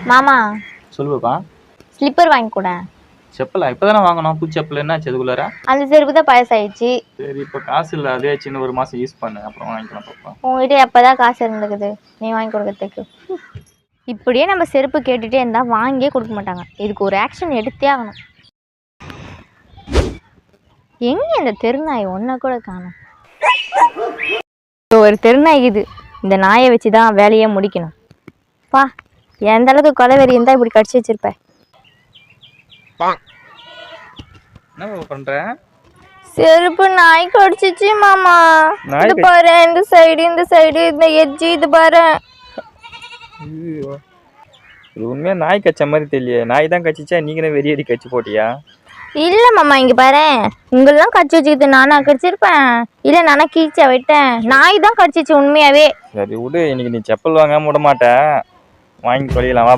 மாமா சொல்லுப்பா. ஸ்லிப்பர் வாங்கி கூட. செப்பலா? இப்பதானே வாங்கணும். புது செப்பல் என்னாச்சு அதுக்குள்ளார? அந்த செருப்பு தான் பழசாயிடுச்சு. சரி, இப்போ காசு இல்லை, அதே சின்ன ஒரு மாசம் யூஸ் பண்ணு, அப்புறம் வாங்கிக்கலாம் பாப்பா. உங்ககிட்ட எப்பதான் காசு இருந்துக்குது நீ வாங்கி கொடுக்கறதுக்கு? இப்படியே நம்ம செருப்பு கேட்டுட்டே இருந்தா வாங்கியே கொடுக்க மாட்டாங்க. இதுக்கு ஒரு ஆக்ஷன் எடுத்தே ஆகணும். எங்க இந்த தெருநாய் ஒன்ன கூட காணும். ஒரு தெருநாய் இது. இந்த நாயை வச்சுதான் வேலையே முடிக்கணும். பா, எந்த அளவுக்கு கொலைவெறி இருந்தா இப்படி கடிச்சு வச்சிருப்ப. என்ன பண்ற? செருப்பு நாய் கடிச்சிச்சு மாமா. இது பாரு, இந்த சைடு இந்த எட்ஜ் இது பாரு. உண்மையா நாய் கச்ச மாதிரி தெரியல. நாய் தான் கச்சிச்சா, நீங்க வெறியடி கச்சி போட்டியா? இல்ல மாமா, இங்க பாரு, உங்களெல்லாம் கடிச்சு வச்சுக்கிது. நானா கடிச்சிருப்பேன்? இல்ல நானா கீச்சா விட்டேன்? நாய் தான் கடிச்சிச்சு உண்மையாவே. சரி விடு, இன்னைக்கு நீ செப்பல் வாங்காம விட மாட்டேன், வாங்கி தொலைலாம் வா.